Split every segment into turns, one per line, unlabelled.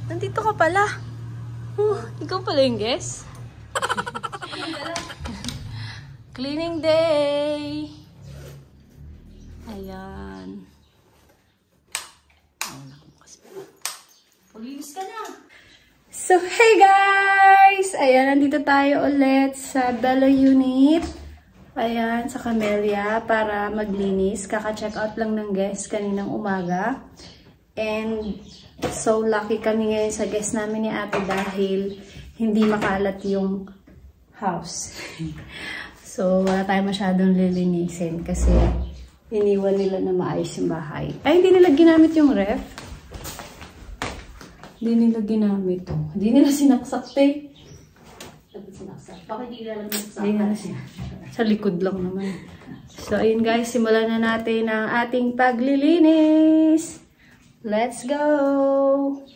Nandito ka pala. Ikaw pala yung guest. Cleaning day. Ayan. Paglilis ka na. So, hey guys! Ayan, nandito tayo ulit sa Bella Unit. Ayan, sa Camellia para maglinis. Kaka-check out lang ng guest kaninang umaga. And so lucky kami ngayon sa guest namin ni ate dahil hindi makalat yung house. So wala tayo masyadong lilinisin kasi iniwan nila na maayos yung bahay. Ay, hindi nila ginamit yung ref. Hindi nila ginamit. Hindi nila sinaksak, te. Sinaksak. Bakit hindi nila sinaksak? Sa likod lang naman. So ayun guys, simulan na natin ang ating paglilinis. Let's go!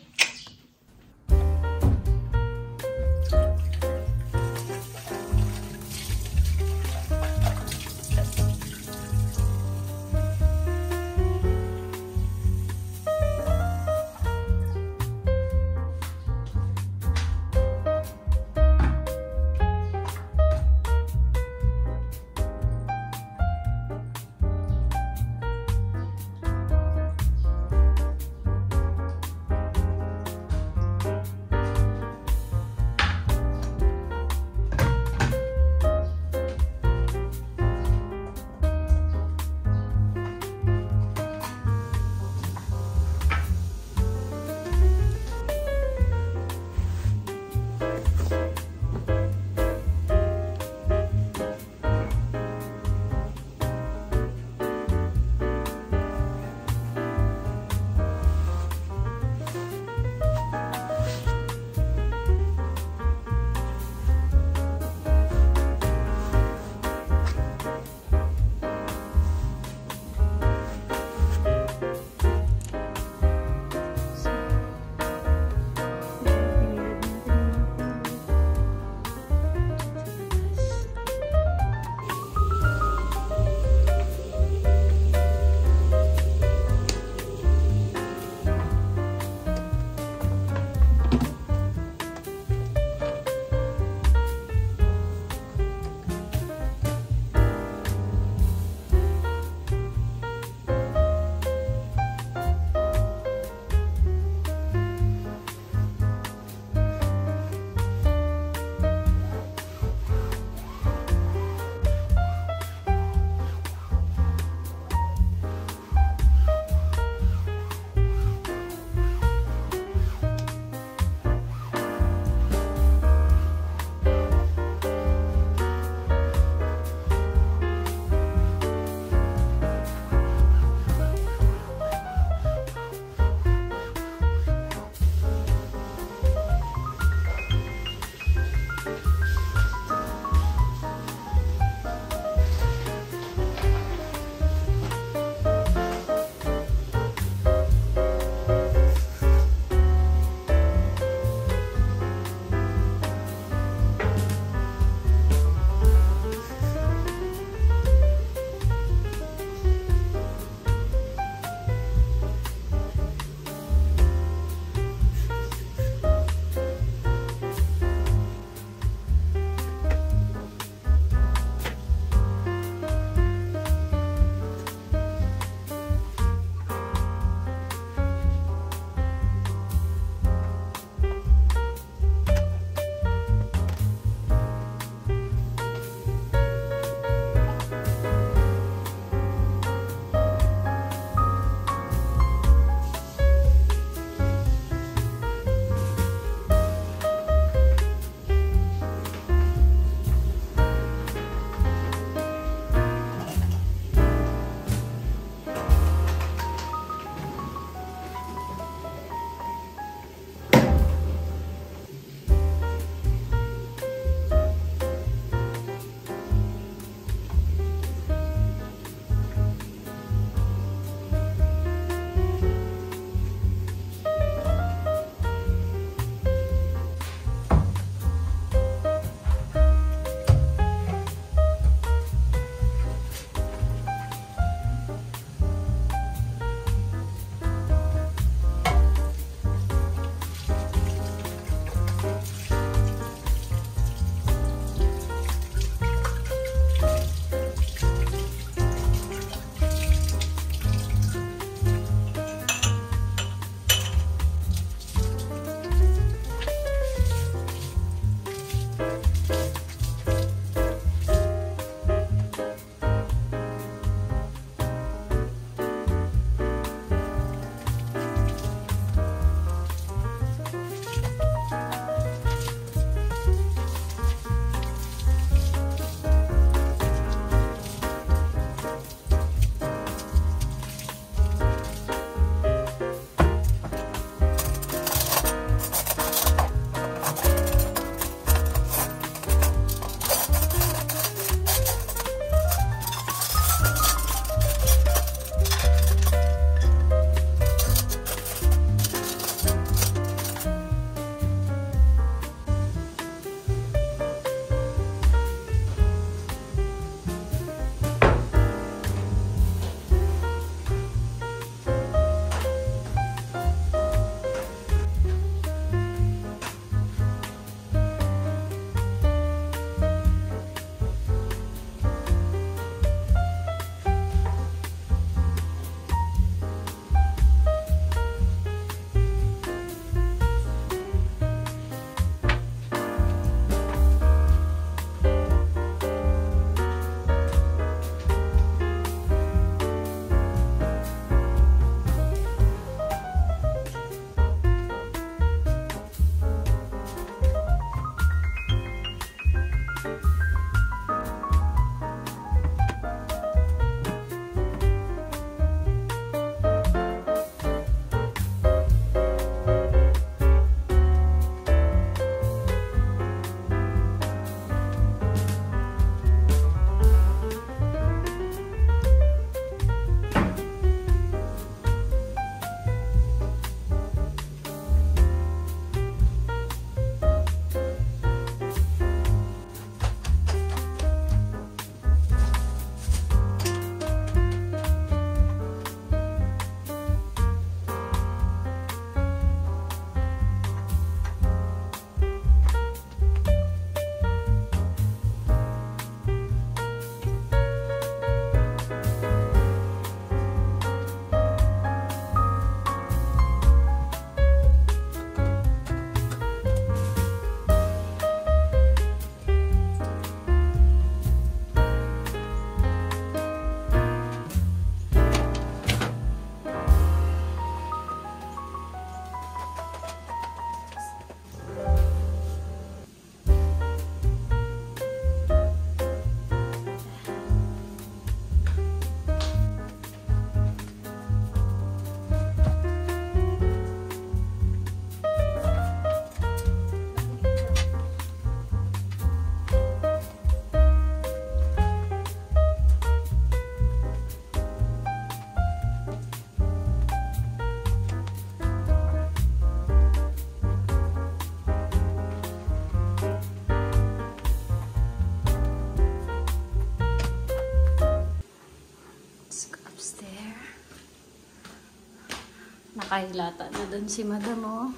Nakahilata na dun si Madam, oh.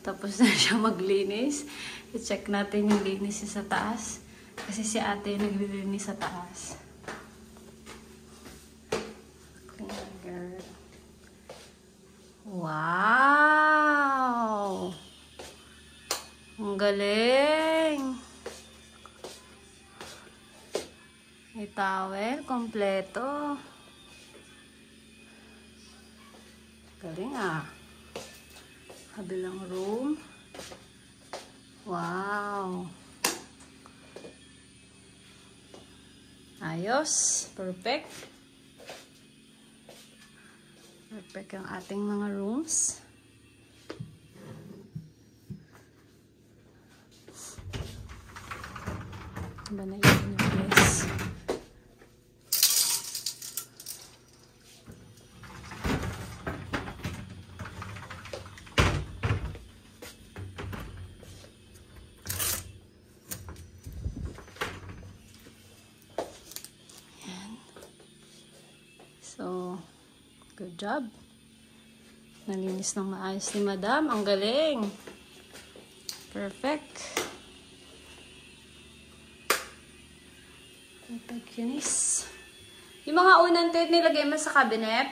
Tapos na siya maglinis. I-check natin yung linis sa taas. Kasi si ate yung naglilinis sa taas. Clean girl. Wow! Ang galing! May towel, kompleto. Galing ah. Kabilang room. Wow. Ayos. Perfect. Perfect ang ating mga rooms. Ba na yun yung place? So, good job. Nalinis ng maayos ni Madam. Ang galing. Perfect. Perfectionist. Yung mga unang tape nilagay mo sa cabinet.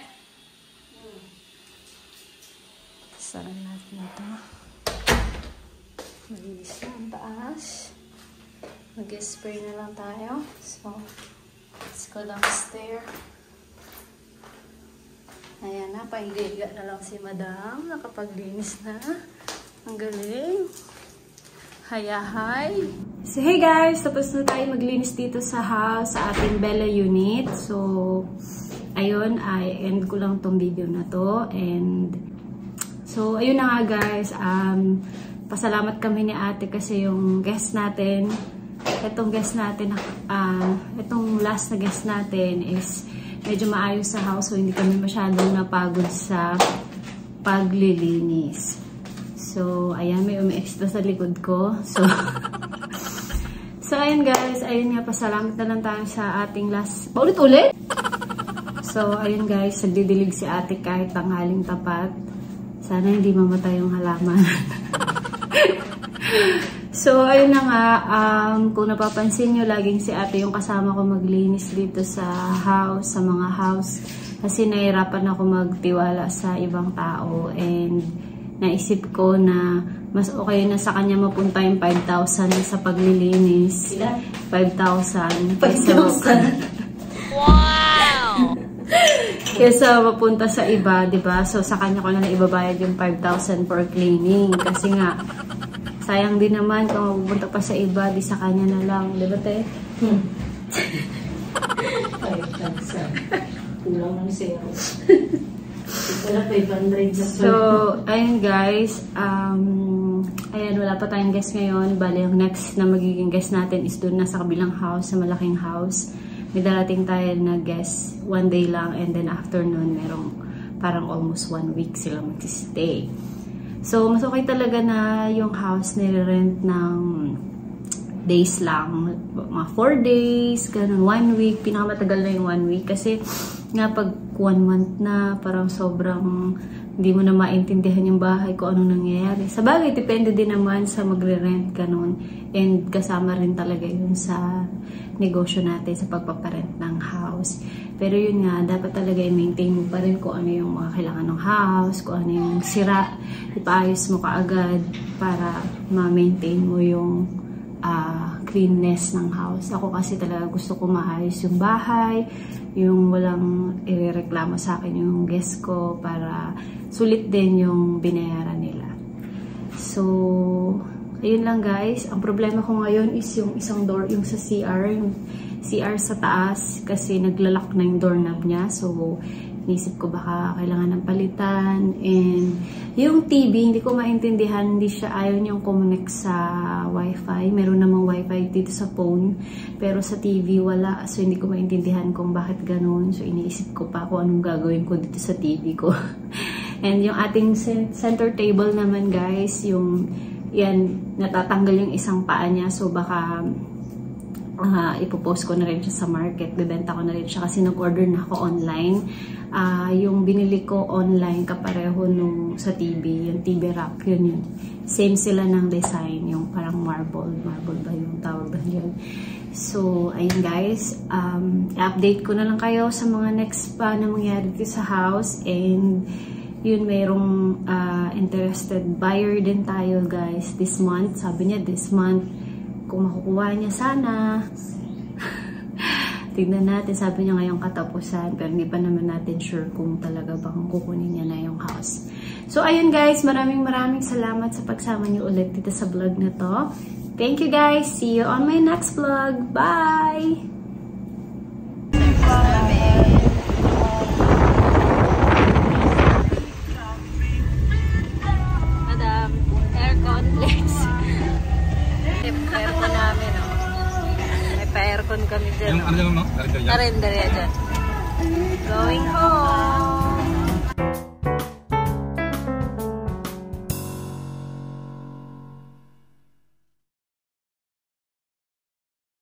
Saran natin ito. Malinis na ang taas. Mag-spray na lang tayo. So, let's go downstairs. Ayan na, pahiga-higa na lang si Madam. Nakapaglinis na. Ang galing. Hi! So, hey guys! Tapos na tayo maglinis dito sa house, sa ating Bella unit. So, ayun, I-end ko lang tong video na to. And, so, ayun na nga guys. Pasalamat kami ni ate kasi yung guest natin, itong last na guest natin is medyo maayos sa house, so hindi kami masyadong napagod sa paglilinis. So, ayan, may umi-extra sa likod ko. So, so ayan guys, ayun nga, pasalamat na lang tayo sa ating last... Paulit-ulit? So, ayun guys, nagdidilig si ate kahit tanghaling tapat. Sana hindi mamatay yung halaman. So, ayun na nga, kung napapansin nyo, laging si ate yung kasama ko maglinis dito sa house, sa mga house. Kasi nahirapan ako magtiwala sa ibang tao. And naisip ko na mas okay na sa kanya mapunta yung 5,000 sa paglilinis. 5,000. 5,000? Wow! Kesa mapunta sa iba, diba? So, sa kanya ko na ibabayad yung 5,000 for cleaning. Kasi nga, sayang din naman kung mapupunta pa sa iba, di sa kanya na lang. Diba, te? Kulang ng zero. So, ayun guys. Ayan, wala pa tayong guest ngayon. Bale, yung next na magiging guest natin is doon na sa kabilang house, sa malaking house. May darating tayo na guest 1 day lang, and then afternoon, merong parang almost 1 week sila mag-stay. So, mas okay talaga na yung house nire-rent ng days lang. Mga 4 days, ganun, 1 week. Pinakamatagal na yung 1 week. Kasi nga pag 1 month na, parang sobrang hindi mo na maintindihan yung bahay kung anong nangyayari. Sa bagay, depende din naman sa magre-rent, ganun. And kasama rin talaga yun sa negosyo natin sa pagpaparent ng house. Pero yun nga, dapat talaga i-maintain mo pa rin kung ano yung mga kailangan ng house, kung ano yung sira, ipaayos mo kaagad para ma-maintain mo yung cleanness ng house. Ako kasi talaga gusto ko maayos yung bahay, yung walang irereklamo sa akin yung guest ko para sulit din yung binayaran nila. So, ayun lang guys. Ang problema ko ngayon is yung isang door, yung sa CR. Yung CR sa taas kasi naglalak na yung doorknob niya. So, inisip ko baka kailangan ng palitan. And yung TV, hindi ko maintindihan. Hindi siya, ayaw niyang connect sa wifi. Meron namang wifi dito sa phone. Pero sa TV, wala. So, hindi ko maintindihan kung bakit ganun. So, iniisip ko pa kung anong gagawin ko dito sa TV ko. And yung ating center table naman guys, yung yan, natatanggal yung isang paa niya. So, baka ipopost ko na rin siya sa market. Bibenta ko na rin siya kasi nag-order na ako online. Yung binili ko online kapareho nung sa TV, yung TV rack, yun. Same sila ng design, yung parang marble ba yung tawag ba yun. So, ayun guys, update ko na lang kayo sa mga next pa na mangyari dito sa house, and yun, mayroong interested buyer din tayo guys this month. Sabi niya this month, kung makukuha niya sana. Tignan natin, sabi niya ngayong katapusan, pero hindi pa naman natin sure kung talaga bang kukunin niya na yung house. So ayun guys, maraming salamat sa pagsama niyo ulit dito sa vlog na to. Thank you guys, see you on my next vlog. Bye! Aircon, let's. Aircon namin, oh. May pa-aircon kami dyan.
Yung ano naman, no?
Karinderya dyan. Going home.